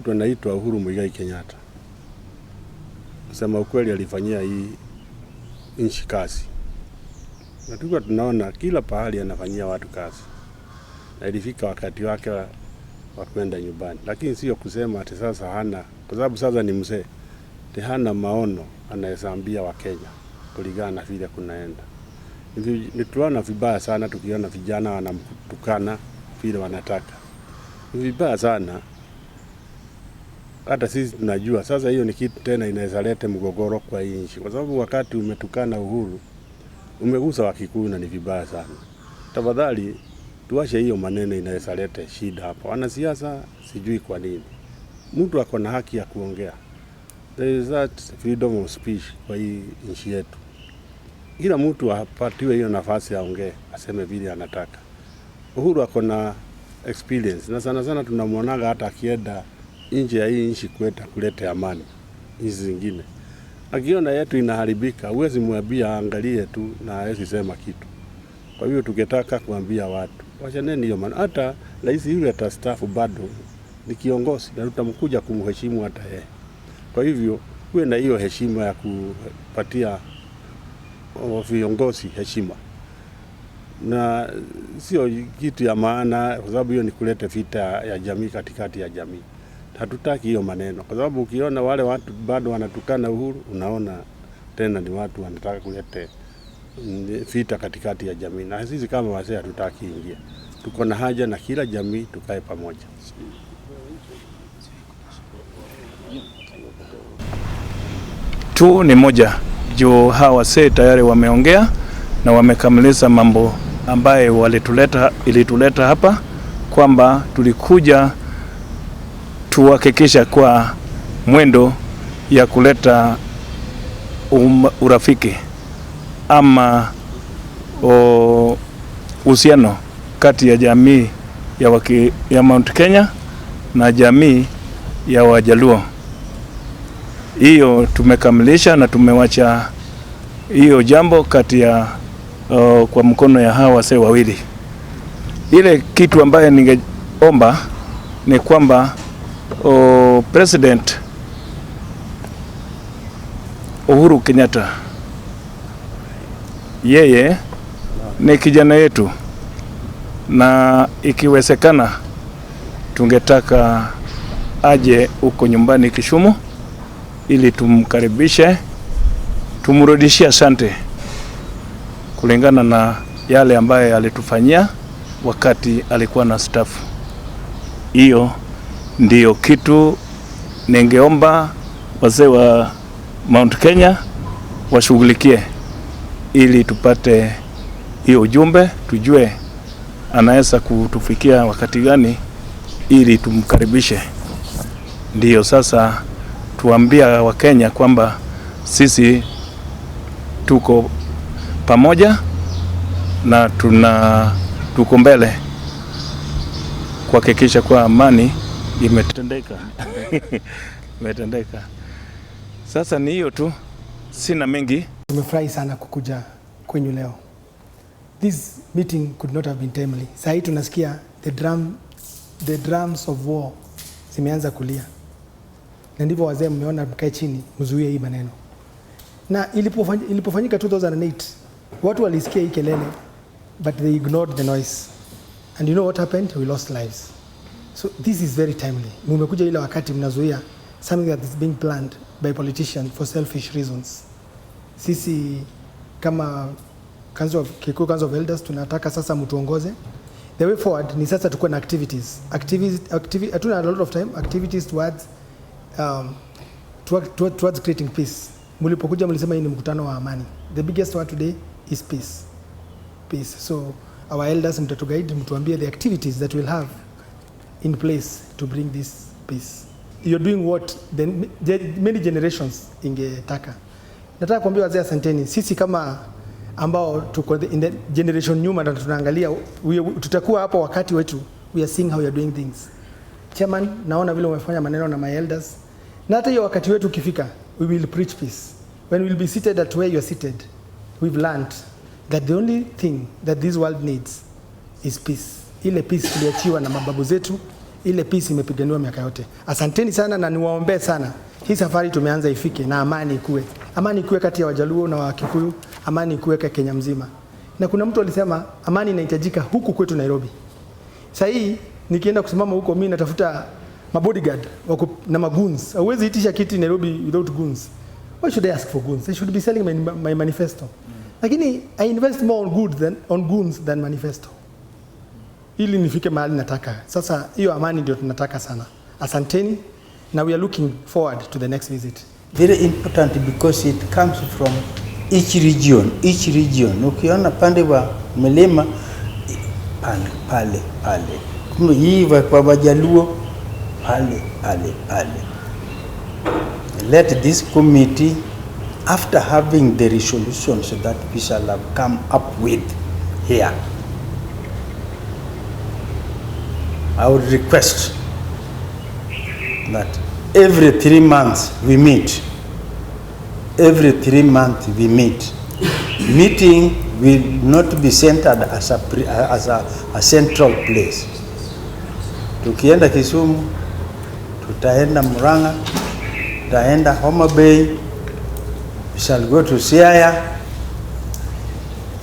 Tunaitwa Uhuru Muigai Kenyatta. Sema ukweli alifanyia hii nchi kazi. Na tulikuwa tunaona kila pahali anafanyia watu kazi. Na ilifika wakati wake wa kwenda nyumbani. Lakini sio kusema ati sasa hana, kwa sababu sasa ni mzee. Hana maono anayeambia Wakenya kulingana na vile kunaenda. Nituona vibaya sana tukiona vijana wanamtukana vile wanataka. Vibaya sana. Hata sisi tunajua sasa hiyo ni kitu tena inaweza leta mgogoro kwa nchi, kwa sababu wakati umetukana Uhuru umegusa Wakikuyu na ni vibaya sana. Tafadhali tuache hiyo maneno inaweza leta shida hapo. Wanasiasa sijui kwa nini. Mtu ako na haki ya kuongea. There is that freedom of speech kwa hii nchi yetu. Kila mtu apatiwe hiyo nafasi ya ongea, aseme vile anataka. Uhuru ako na experience na sana sana tunamwonaga hata akienda nje ya hii nchi kuleta amani nchi zingine. Akiona yetu inaharibika, huwezi mwambia angalie tu na hawezi sema kitu. Kwa hiyo tungetaka kuambia watu wachaneni hiyo maana. Hata rais yule atastaafu bado ni kiongozi na tutamkuja kumheshimu hata yeye. Kwa hivyo kuwe na hiyo heshima ya kupatia viongozi heshima. Na sio kitu ya maana, kwa sababu hiyo ni kuleta vita ya jamii katikati ya jamii. Hatutaki hiyo maneno, kwa sababu ukiona wale watu bado wanatukana Uhuru, unaona tena ni watu wanataka kuleta vita katikati ya jamii. Na sisi kama wazee hatutaki ingia. Tuko na haja na kila jamii tukae pamoja. Tu ni moja, juu hawa wazee tayari wameongea na wamekamilisha mambo ambaye ilituleta hapa, kwamba tulikuja tuhakikisha kwa mwendo ya kuleta urafiki ama uhusiano kati ya jamii ya Mount Kenya na jamii ya Wajaluo. Hiyo tumekamilisha na tumewacha hiyo jambo kati ya kwa mkono ya hawa wazee wawili. Ile kitu ambaye ningeomba ni kwamba President Uhuru Kenyatta, yeye ni kijana yetu, na ikiwezekana tungetaka aje uko nyumbani Kisumu ili tumkaribishe, tumrudishie asante kulingana na yale ambaye alitufanyia wakati alikuwa na staff. Hiyo ndiyo kitu ningeomba wazee wa Mount Kenya washughulikie, ili tupate hiyo ujumbe, tujue anaweza kutufikia wakati gani ili tumkaribishe. Ndiyo sasa tuambia Wakenya kwamba sisi tuko pamoja na tuko mbele kuhakikisha kwa amani imetendeka. Imetendeka. Sasa ni hiyo tu, sina mengi. Tumefurahi sana kukuja kwenyu leo. This meeting could not have been timely. Sasa tunasikia the drums of war zimeanza kulia. Na ndivyo wazee mmeona mkae chini mzuie hii maneno. Na ilipofanyika 2008, watu walisikia hii kelele, but they ignored the noise. And you know what happened? We lost lives. So this is very timely. Mmekuja ile wakati mnazuia something that is being planned by politicians for selfish reasons. Sisi kama Kikuyu Council of Elders tunataka sasa mtuongoze. The way forward ni sasa tukuwe na activities. Hatuna a lot of time. Activities towards creating peace. Mlipokuja mlisema hii ni mkutano wa amani. The biggest word today is peace. Peace. So our elders mtatuguide, mtuambie the activities that we'll have in place to bring this peace. You're doing what the many generations ingetaka. Nataka kuambia wazee asanteni. Sisi kama ambao tuko in the generation nyuma na tunaangalia, tutakuwa hapa wakati wetu, we are seeing how you are doing things. Chairman, naona vile umefanya maneno na my elders. Na hata hiyo wakati wetu ukifika, we will preach peace. When we will be seated at where you are seated, we've learned that the only thing that this world needs is peace. Ile peace tuliachiwa na mababu zetu ile peace imepiganiwa miaka yote. Asanteni sana na niwaombee sana. Hii safari tumeanza ifike na amani ikue. Amani ikue kati ya Wajaluo na Wakikuyu, amani ikue kwa Kenya mzima. Na kuna mtu alisema amani inahitajika huku kwetu Nairobi. Sasa hii nikienda kusimama huko mimi natafuta mabodyguard na magoons. Hauwezi itisha kiti Nairobi without goons. Why should I ask for goons? I should be selling my manifesto. Lakini I invest more on goons than manifesto. Ili nifike mahali nataka. Sasa hiyo amani ndio tunataka sana. Asanteni. Now we are looking forward to the next visit. Very important because it comes from each region. Ukiona pande wa milima pale. Kuma hii kwa Wajaluo pale. Let this committee, after having the resolutions that we shall have come up with here, I would request that every 3 months we meet. Meeting will not be centered as a central place. Tukienda Kisumu, tutaenda Murang'a, tutaenda Homa Bay, we shall go to Siaya,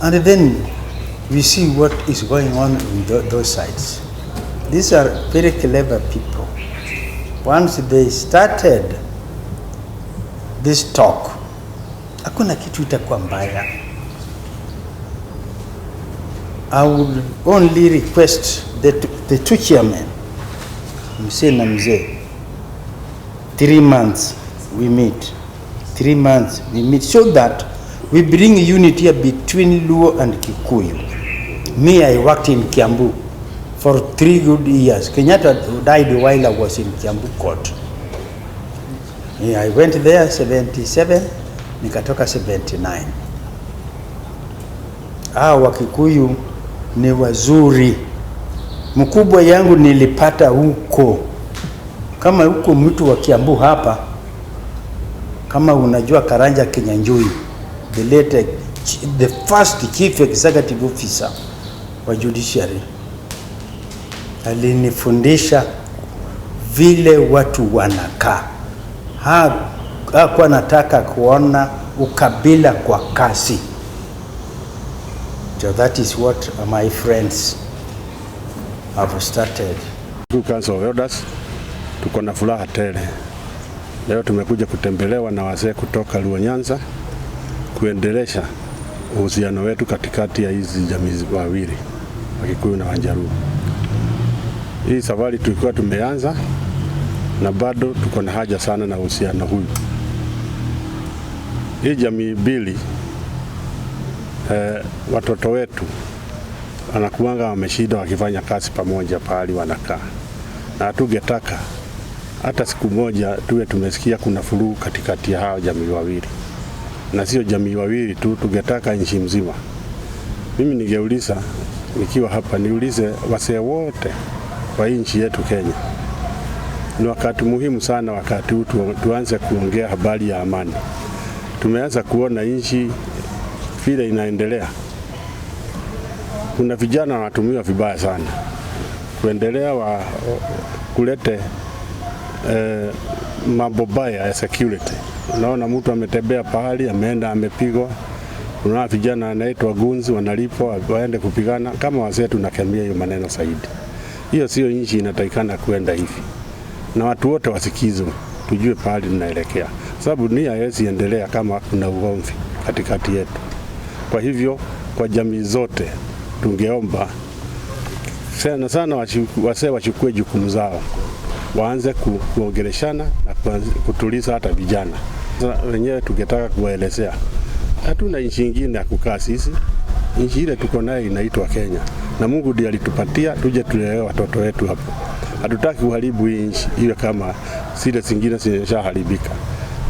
and then we see what is going on in those sides. These are very clever people. Once they started this talk, hakuna kitu itakuwa mbaya. I would only request the two chairmen, mzee na mzee, 3 months we meet. 3 months we meet so that we bring unity between Luo and Kikuyu. Me, I worked in Kiambu for 3 good years. Kenyatta died while I was in Kiambu court. I went there 77, nikatoka 79. Wakikuyu ni wazuri. Mkubwa yangu nilipata huko. Kama huko mtu wa Kiambu hapa, kama unajua Karanja Kinyanjui, the first chief executive officer wa judiciary, alinifundisha vile watu wanakaa. Hakuwa nataka kuona ukabila kwa kasi. So that is what my friends have started. Council of Elders, tuko na furaha tele. Leo tumekuja kutembelewa na wazee kutoka Luo Nyanza kuendelesha uhusiano wetu katikati ya hizi jamii wawili, Wakikuyu na Wajaluo. Hii safari tulikuwa tumeanza na bado tuko na haja sana na uhusiano huu. Hii jamii mbili, watoto wetu wanakuanga wameshida wakifanya kazi pamoja pahali wanakaa. Na hatugetaka hata siku moja tuwe tumesikia kuna furugu katikati ya hao jamii wawili. Na sio jamii wawili tu, tungetaka nchi mzima. Mimi ningeuliza nikiwa hapa, niulize wasee wote wa nchi yetu Kenya. Ni wakati muhimu sana wakati huu tuanze kuongea habari ya amani. Tumeanza kuona nchi vile inaendelea. Kuna vijana wanatumiwa vibaya sana. Kuendelea kulete mambo baya ya security. Unaona mtu ametembea pahali, ameenda amepigwa. Kuna vijana anaitwa gunzi wanalipwa waende kupigana. Kama wazee tunakemea hiyo maneno zaidi. Hiyo sio nchi inatakikana kuenda hivi. Na watu wote wasikizwe, tujue pahali tunaelekea. Sababu nia haiwezi endelea kama kuna ugomvi katikati yetu. Kwa hivyo kwa jamii zote tungeomba sana wasee wachukue jukumu zao. Waanze kuongeleshana na kutuliza hata vijana. Wenyewe tungetaka kuwaelezea. Hatuna nchi nyingine ya kukaa sisi. Nchi ile tuko nayo inaitwa Kenya. Na Mungu ndiye alitupatia tuje tulewe watoto wetu hapo. Hatutaki kuharibu hii nchi iwe kama zile zingine zimeshaharibika.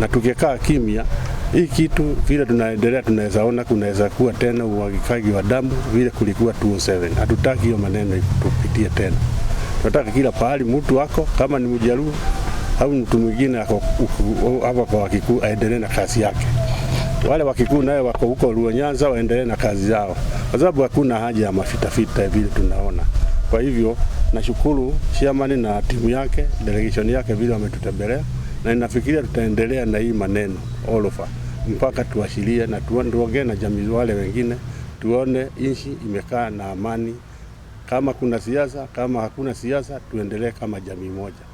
Na tukikaa kimya, hii kitu vile tunaendelea tunaweza ona kunaweza kuwa tena uwagikaji wa damu vile kulikuwa 2007. Hatutaki hiyo maneno tupitie tena. Tunataka kila pahali mtu wako kama ni Mjaluo au mtu mwingine ako hapa kwa Wakikuyu aendelee na kazi yake. Wale Wakikuyu nayo wako huko Luo Nyanza waendelee na kazi zao. Kwa sababu hakuna haja ya mafita vile tunaona. Kwa hivyo nashukuru chairman na timu yake, delegation yake vile wametutembelea, na ninafikiria tutaendelea na hii maneno all over mpaka tuashirie na tuongee na jamii wale wengine, tuone nchi imekaa na amani. Kama kuna siasa, kama hakuna siasa, tuendelee kama jamii moja.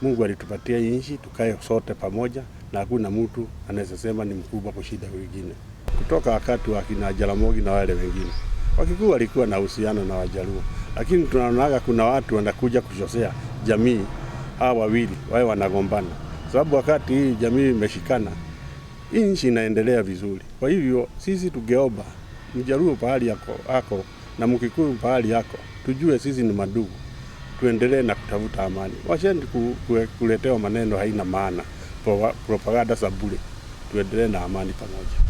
Mungu alitupatia nchi, tukae sote pamoja na hakuna mtu anaweza sema ni mkubwa kushinda wengine. Kutoka wakati wa kina Jaramogi na wale wengine, Wakikuyu walikuwa na uhusiano na Wajaluo, lakini tunaonaga kuna watu wanakuja kushosea jamii hawa wawili wao wanagombana, sababu wakati hii jamii imeshikana, hii nchi inaendelea vizuri. Kwa hivyo sisi tugeomba Mjaluo pahali yako na Mkikuyu pahali yako, tujue sisi ni madugu, tuendelee na kutafuta amani. Washeni kuletewa maneno haina maana, propaganda za bure. Tuendelee na amani pamoja.